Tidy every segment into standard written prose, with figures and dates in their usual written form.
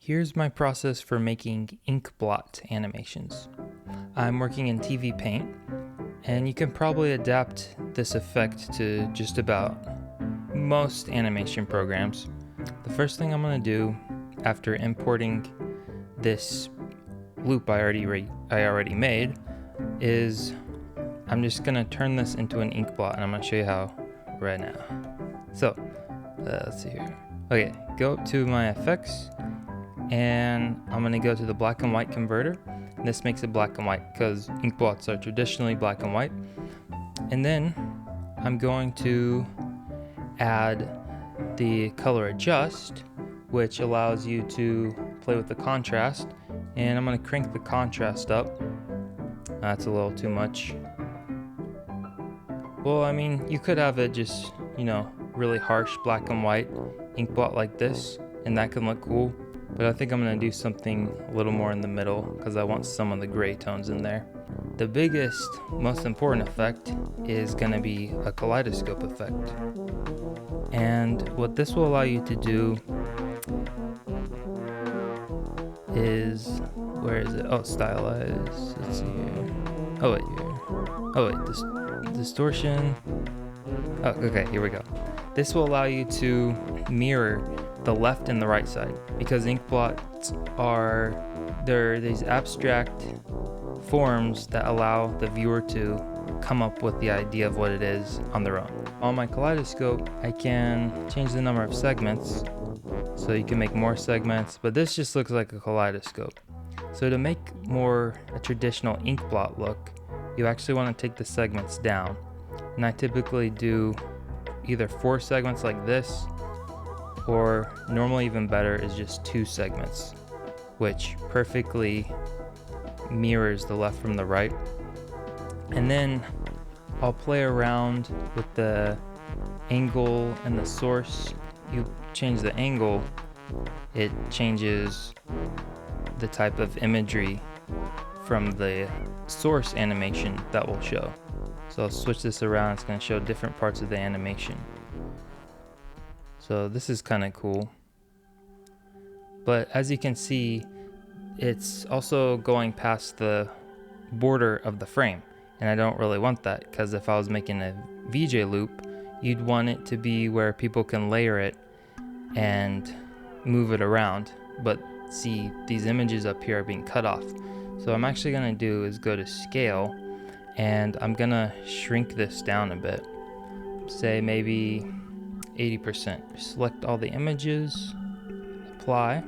Here's my process for making Inkblot animations. I'm working in TVPaint, and you can probably adapt this effect to just about most animation programs. The first thing I'm going to do after importing this loop I already made is I'm just going to turn this into an Inkblot, and I'm going to show you how right now. So let's see here. Okay, go up to my effects, and I'm going to go to the black and white converter. This makes it black and white because Inkblots are traditionally black and white. And then I'm going to add the color adjust, which allows you to play with the contrast. And I'm going to crank the contrast up. That's a little too much. Well, I mean, you could have it just, really harsh black and white Inkblot like this, and that can look cool. But I think I'm going to do something a little more in the middle because I want some of the gray tones in there. The biggest, most important effect is going to be a kaleidoscope effect. And what this will allow you to do is, where is it? Oh, stylize. Let's see here. Oh wait, here. Oh wait, distortion. Oh, okay, here we go. This will allow you to mirror the left and the right side, because Inkblots they're these abstract forms that allow the viewer to come up with the idea of what it is on their own. On my kaleidoscope, I can change the number of segments, so you can make more segments, but this just looks like a kaleidoscope. So to make more a traditional Inkblot look, you actually want to take the segments down. And I typically do either 4 segments like this, or normally even better is just 2 segments, which perfectly mirrors the left from the right. And then I'll play around with the angle and the source. You change the angle, it changes the type of imagery from the source animation that will show. So I'll switch this around, it's going to show different parts of the animation. So this is kind of cool. But as you can see, it's also going past the border of the frame. And I don't really want that, because if I was making a VJ loop, you'd want it to be where people can layer it and move it around. But see, these images up here are being cut off. So what I'm actually going to do is go to scale, and I'm going to shrink this down a bit. Say maybe 80%. Select all the images, apply.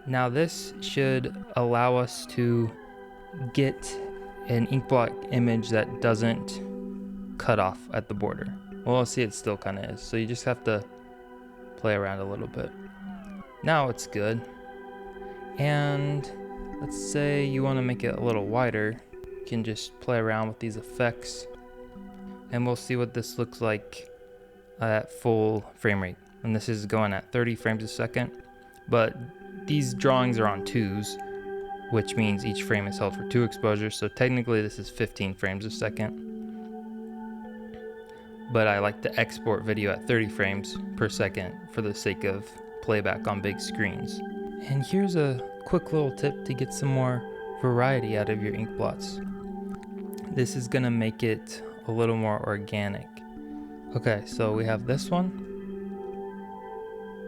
Now this should allow us to get an Inkblot image that doesn't cut off at the border. Well, see, it still kind of is, so you just have to play around a little bit. Now it's good. And let's say you want to make it a little wider. You can just play around with these effects, and we'll see what this looks like at full frame rate. And this is going at 30 frames a second, but these drawings are on 2s, which means each frame is held for 2 exposures, so technically this is 15 frames a second. But I like to export video at 30 frames per second for the sake of playback on big screens. And here's a quick little tip to get some more variety out of your Inkblots. This is gonna make it a little more organic. Okay, so we have this one.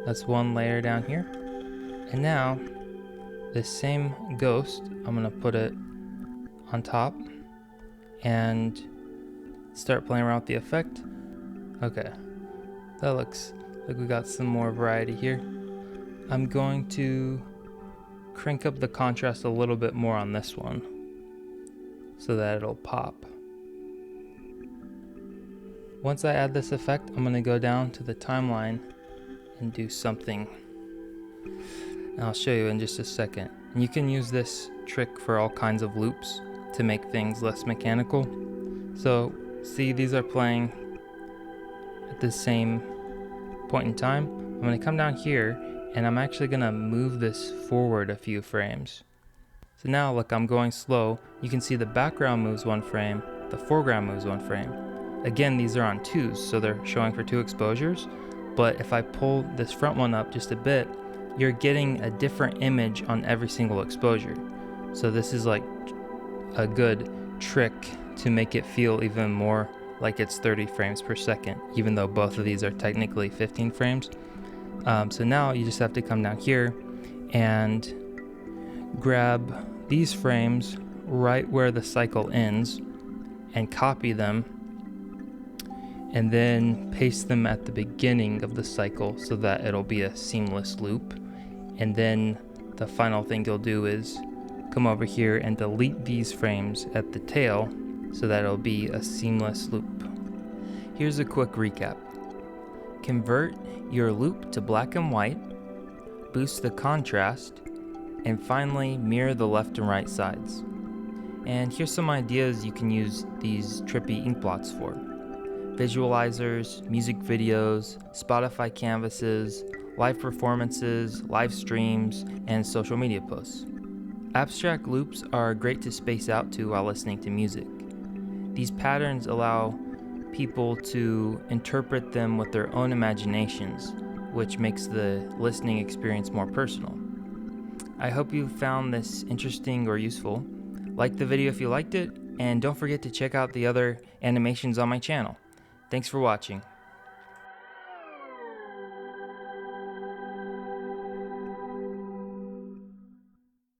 That's one layer down here. And now, this same ghost, I'm gonna put it on top and start playing around with the effect. Okay, that looks like we got some more variety here. I'm going to crank up the contrast a little bit more on this one so that it'll pop. Once I add this effect, I'm going to go down to the timeline and do something. And I'll show you in just a second. And you can use this trick for all kinds of loops to make things less mechanical. So see, these are playing at the same point in time. I'm going to come down here, and I'm actually going to move this forward a few frames. So now look, I'm going slow. You can see the background moves 1 frame, the foreground moves 1 frame. Again, these are on 2s, so they're showing for 2 exposures. But if I pull this front one up just a bit, you're getting a different image on every single exposure. So this is like a good trick to make it feel even more like it's 30 frames per second, even though both of these are technically 15 frames. So now you just have to come down here and grab these frames right where the cycle ends and copy them, and then paste them at the beginning of the cycle so that it'll be a seamless loop. And then the final thing you'll do is come over here and delete these frames at the tail so that it'll be a seamless loop. Here's a quick recap. Convert your loop to black and white, boost the contrast, and finally mirror the left and right sides. And here's some ideas you can use these trippy Inkblots for: visualizers, music videos, Spotify canvases, live performances, live streams, and social media posts. Abstract loops are great to space out to while listening to music. These patterns allow people to interpret them with their own imaginations, which makes the listening experience more personal. I hope you found this interesting or useful. Like the video if you liked it, and don't forget to check out the other animations on my channel. Thanks for watching.